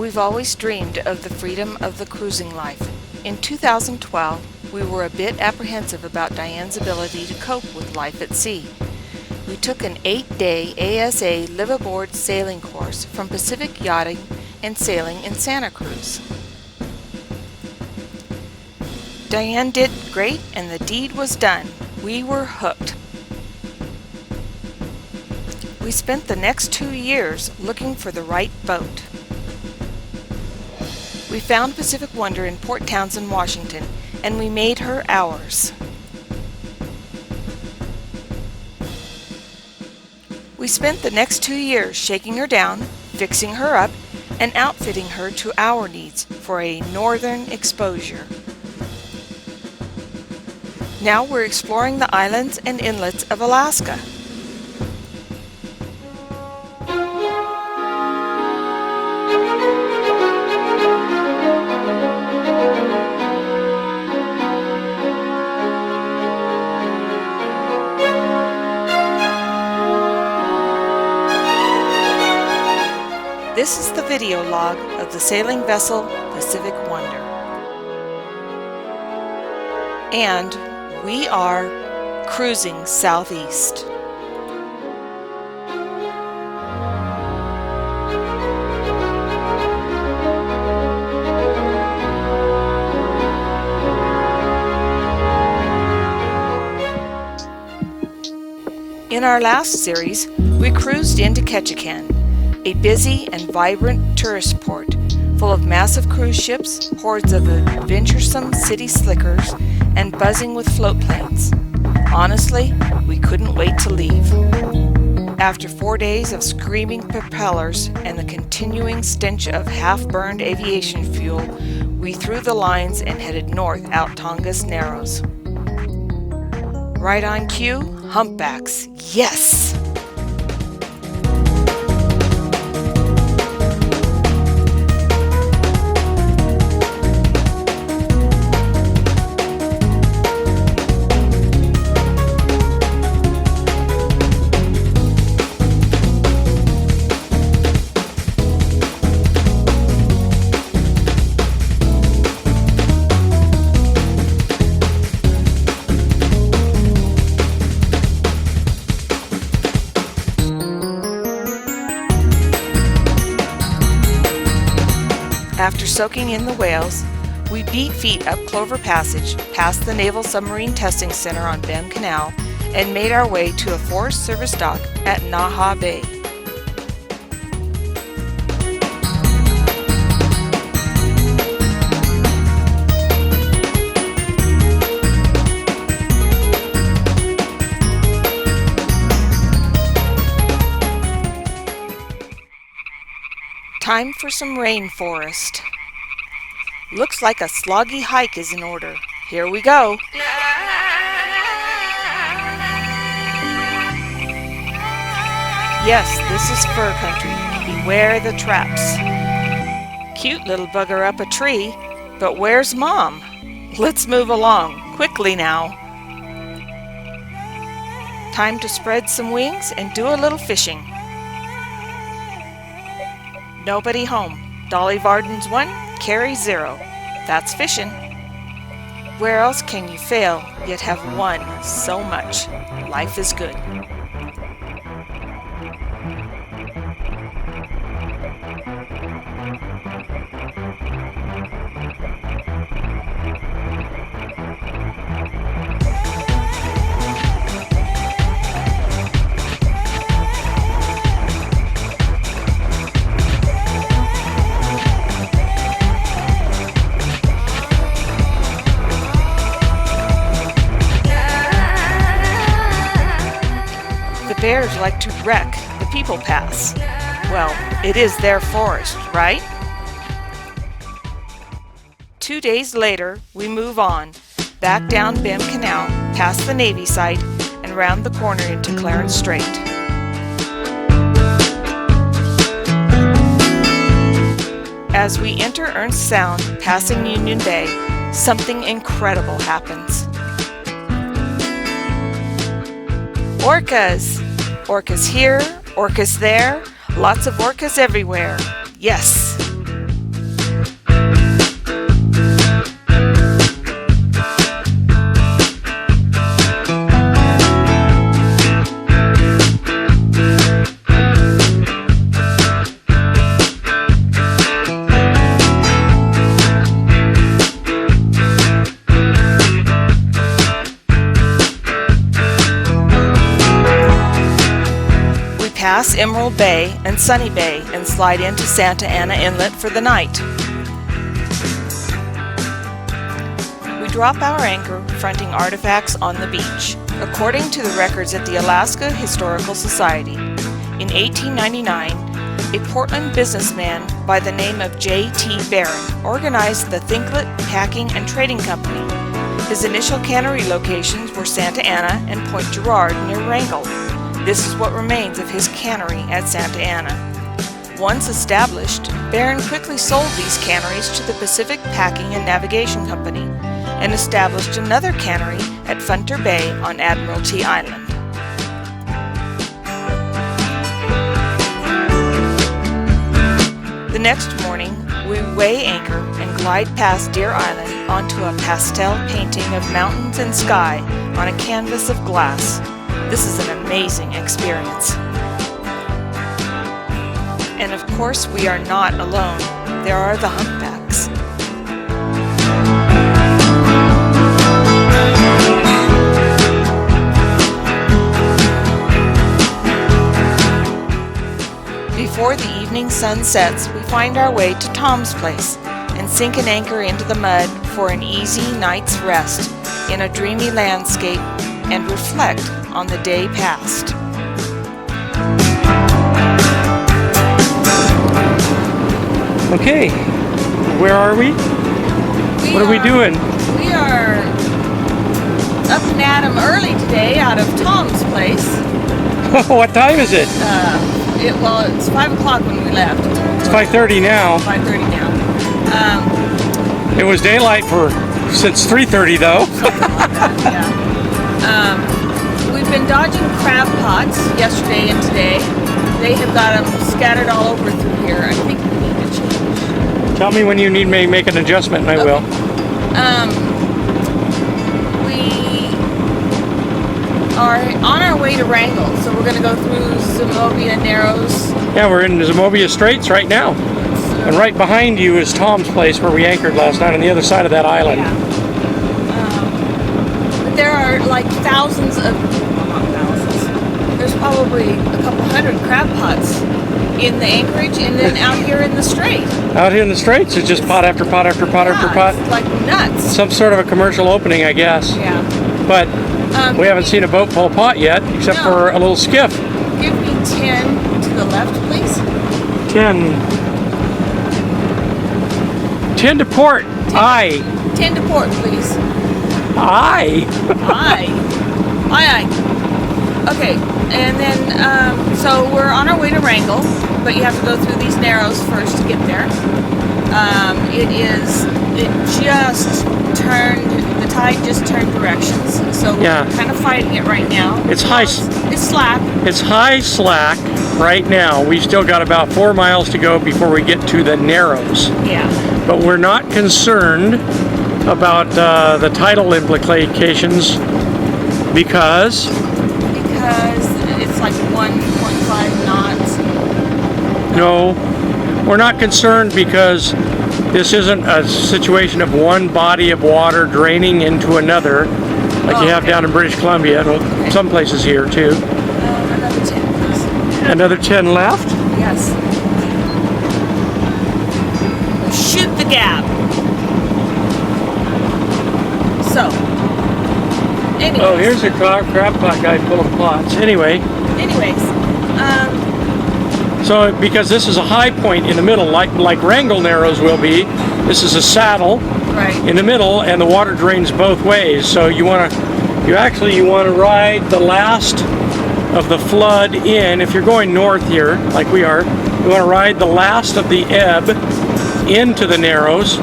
We've always dreamed of the freedom of the cruising life. In 2012, we were a bit apprehensive about Diane's ability to cope with life at sea. We took an 8-day ASA live-aboard sailing course from Pacific Yachting and Sailing in Santa Cruz. Diane did great and the deed was done. We were hooked. We spent the next 2 years looking for the right boat. We found Pacific Wonder in Port Townsend, Washington, and we made her ours. We spent the next 2 years shaking her down, fixing her up, and outfitting her to our needs for a northern exposure. Now we're exploring the islands and inlets of Alaska. This is the video log of the sailing vessel Pacific Wonder. And we are cruising southeast. In our last series, we cruised into Ketchikan, a busy and vibrant tourist port full of massive cruise ships, hordes of adventuresome city slickers, and buzzing with float planes. Honestly, we couldn't wait to leave. After 4 days of screaming propellers and the continuing stench of half-burned aviation fuel, we threw the lines and headed north out Tongass Narrows. Right on cue, humpbacks. Yes! After soaking in the whales, we beat feet up Clover Passage, past the Naval Submarine Testing Center on Bem Canal, and made our way to a Forest Service dock at Naha Bay. Time for some rainforest. Looks like a sloggy hike is in order. Here we go. Yes, this is fur country. Beware the traps. Cute little bugger up a tree, but where's Mom? Let's move along, quickly now. Time to spread some wings and do a little fishing. Nobody home. Dolly Varden's 1, Carrie 0. That's fishing. Where else can you fail, yet have won so much? Life is good. Bears like to wreck the people pass. Well, it is their forest, right? 2 days later, we move on, back down Bem Canal, past the Navy site, and round the corner into Clarence Strait. As we enter Ernst Sound, passing Union Bay, something incredible happens. Orcas! Orcas here, orcas there, lots of orcas everywhere. Yes! pass Emerald Bay and Sunny Bay and slide into Santa Ana Inlet for the night. We drop our anchor fronting artifacts on the beach. According to the records at the Alaska Historical Society, in 1899, a Portland businessman by the name of J.T. Barron organized the Thinklet Packing and Trading Company. His initial cannery locations were Santa Ana and Point Girard near Wrangell. This is what remains of his cannery at Santa Ana. Once established, Barron quickly sold these canneries to the Pacific Packing and Navigation Company and established another cannery at Funter Bay on Admiralty Island. The next morning, we weigh anchor and glide past Deer Island onto a pastel painting of mountains and sky on a canvas of glass. This is an amazing experience. And of course, we are not alone. There are the humpbacks. Before the evening sun sets, we find our way to Tom's place and sink an anchor into the mud for an easy night's rest in a dreamy landscape and reflect on the day past. Okay, where are we? What are we doing? We are up and at 'em early today out of Tom's place. What time is it? It's 5 o'clock when we left. It's 5:30 now. 5:30 now. It was daylight since 3:30 though. Yeah. We've been dodging crab pots yesterday and today. They have got them scattered all over through here. I think we need to change. Tell me when you need me to make an adjustment and I will. We are on our way to Wrangell, so we're going to go through Zimovia Narrows. Yeah, we're in the Zimovia Straits right now. And right behind you is Tom's place where we anchored last night on the other side of that island. Yeah. But there are like thousands of, well, not thousands, there's probably a couple hundred crab pots in the anchorage and then out here in the strait. Out here in the Straits, it's just pot after pot after pot after pot. It's like nuts. Some sort of a commercial opening, I guess. Yeah. But we haven't seen a boat pull pot yet, except for a little skiff. Give me 10 to the left, please. 10 to port. 10 to port, please. Aye. Aye. Aye. Okay, and then, so we're on our way to Wrangell, but you have to go through these narrows first to get there. It just turned, the tide just turned directions, so we're kind of fighting it right now. It's high. It's slack. It's high slack right now. We've still got about 4 miles to go before we get to the narrows. Yeah. But we're not concerned about the tidal implications because it's like 1.5 knots. No, we're not concerned because this isn't a situation of one body of water draining into another like you have down in British Columbia. Well, some places here too. Another 10, please. Another 10 left? Yes. Shoot the gap. So, anyways. Oh, here's a crab pot guy full of pots. Anyways, so because this is a high point in the middle, like Wrangell Narrows will be, this is a saddle in the middle, and the water drains both ways. So you want to ride the last of the flood in. If you're going north here, like we are, you want to ride the last of the ebb into the narrows,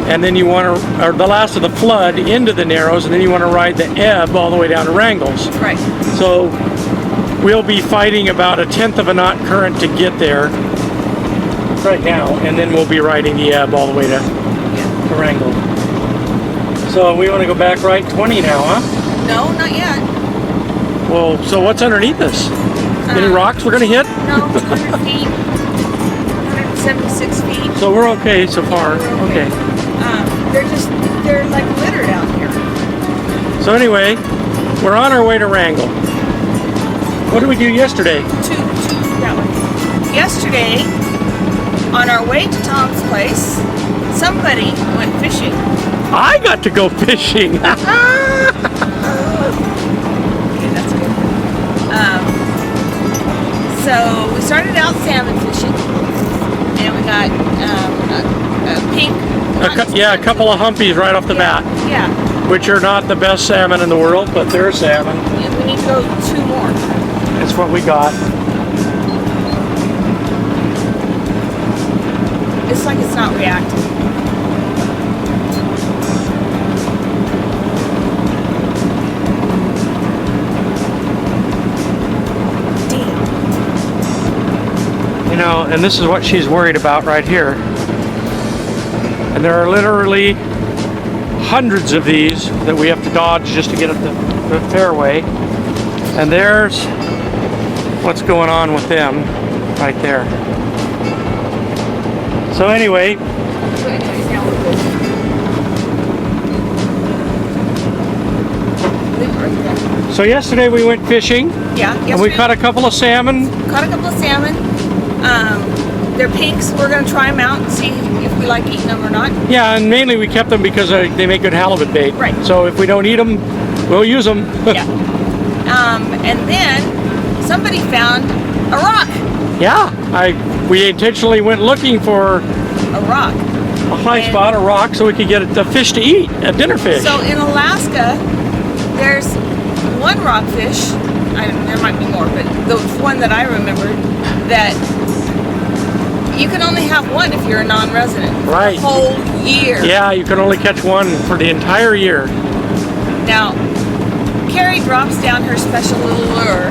and then you want to, or the last of the flood into the narrows, and then you want to ride the ebb all the way down to Wrangell's. Right. So we'll be fighting about 1/10 of a knot current to get there right now, and then we'll be riding the ebb all the way to Wrangell. So we want to go back right 20 now, huh? No, not yet. Well, so what's underneath us? Any rocks we're going to hit? No, 200 feet. 176 feet. So we're okay so far. Okay. They're like littered out here. So anyway, we're on our way to Wrangell. What did we do yesterday? Two that way. Yesterday, on our way to Tom's place, somebody went fishing. I got to go fishing. Okay, that's good. So we started out salmon fishing, and we got a pink. A couple of humpies right off the bat. Yeah. Which are not the best salmon in the world, but they're salmon. Yeah, we need to go 2 more. That's what we got. It's like it's not reacting. Damn. You know, and this is what she's worried about right here. And there are literally hundreds of these that we have to dodge just to get at the fairway. And there's what's going on with them right there. So anyway, Now we're good. Leave it right there. so yesterday we went fishing Yeah. and we caught a couple of salmon. Caught a couple of salmon. They're pinks. We're gonna try them out and see if we like eating them or not. Yeah, and mainly we kept them because they make good halibut bait. Right. So if we don't eat them, we'll use them. Yeah. And then somebody found a rock. Yeah, we intentionally went looking for A rock. a high spot, a rock, so we could get a fish to eat, a dinner fish. So in Alaska, there's one rockfish. There might be more, but the one that I remember that you can only have one if you're a non-resident. Right. The whole year. Yeah, you can only catch one for the entire year. Now, Carrie drops down her special little lure.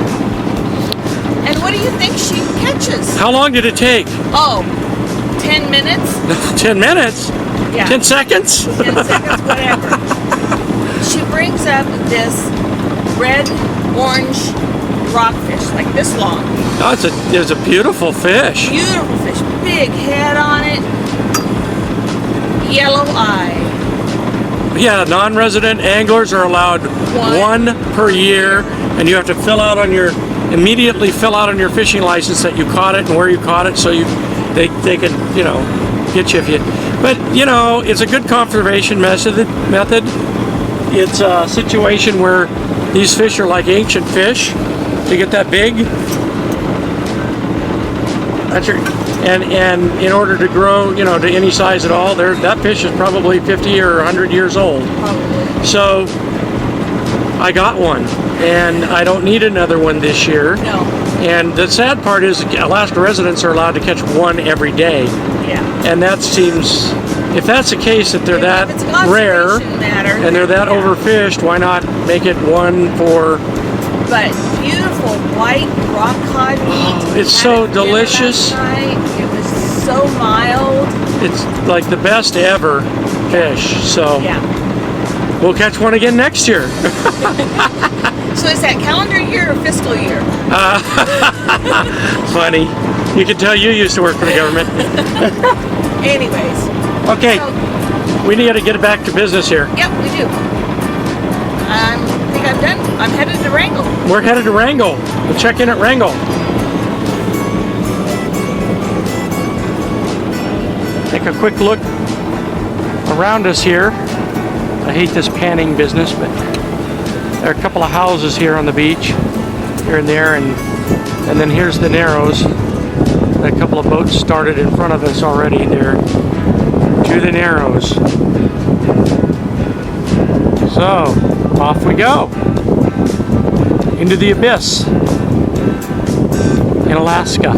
And what do you think she catches? How long did it take? Oh, 10 minutes? 10 minutes? Yeah. 10 seconds? 10 seconds, whatever. She brings up this red-orange rockfish, like this long. Oh, it's a beautiful fish. Beautiful fish. Big head on it. Yellow eye. Yeah, non-resident anglers are allowed one per year, and you have to immediately fill out on your fishing license that you caught it and where you caught it, so they can, get you if you. But it's a good conservation method. It's a situation where these fish are like ancient fish. They get that big. And in order to grow, to any size at all, that fish is probably 50 or 100 years old. Probably. So I got one, and I don't need another one this year. No. And the sad part is Alaska residents are allowed to catch one every day. Yeah. And that seems, if that's the case, that they're that If it's a rare conservation matter, and they're that overfished, why not make it one for... But beautiful white rock cod meat. It's so delicious. It was so mild. It's like the best ever fish. So Yeah. we'll catch one again next year. So is that calendar year or fiscal year? Funny. You can tell you used to work for the government. Anyways. Okay, So, we need to get back to business here. yep, we do. I think I'm done. I'm headed to Wrangell. We're headed to Wrangell. We'll check in at Wrangell. Take a quick look around us here. I hate this panning business, but there are a couple of houses here on the beach, here and there, and then here's the Narrows. A couple of boats started in front of us already there to the Narrows. So, off we go into the abyss in Alaska.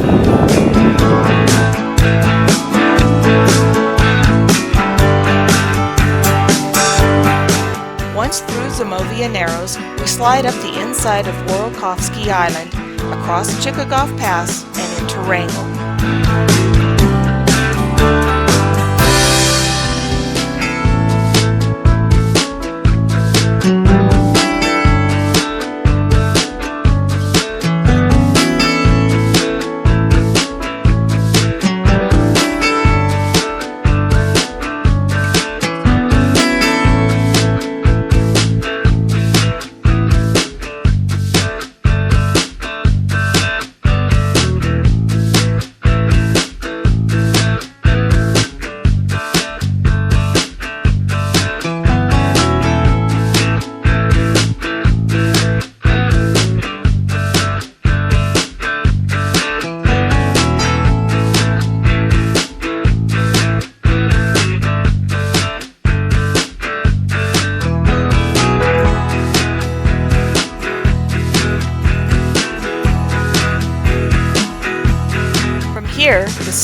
Once through Zimovia Narrows, we slide up the inside of Worokovsky Island, across Chickagoff Pass, and into Wrangell.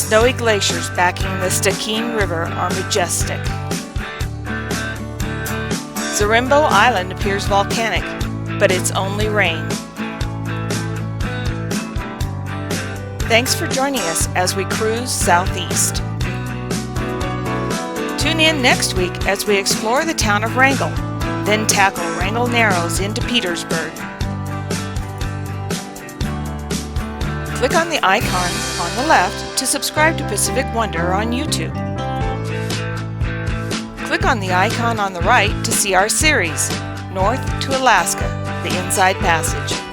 snowy glaciers backing the Stikine River are majestic. Zarimbo Island appears volcanic, but it's only rain. Thanks for joining us as we cruise southeast. Tune in next week as we explore the town of Wrangell, then tackle Wrangell Narrows into Petersburg. Click on the icon on the left to subscribe to Pacific Wonder on YouTube. Click on the icon on the right to see our series, North to Alaska, the Inside Passage.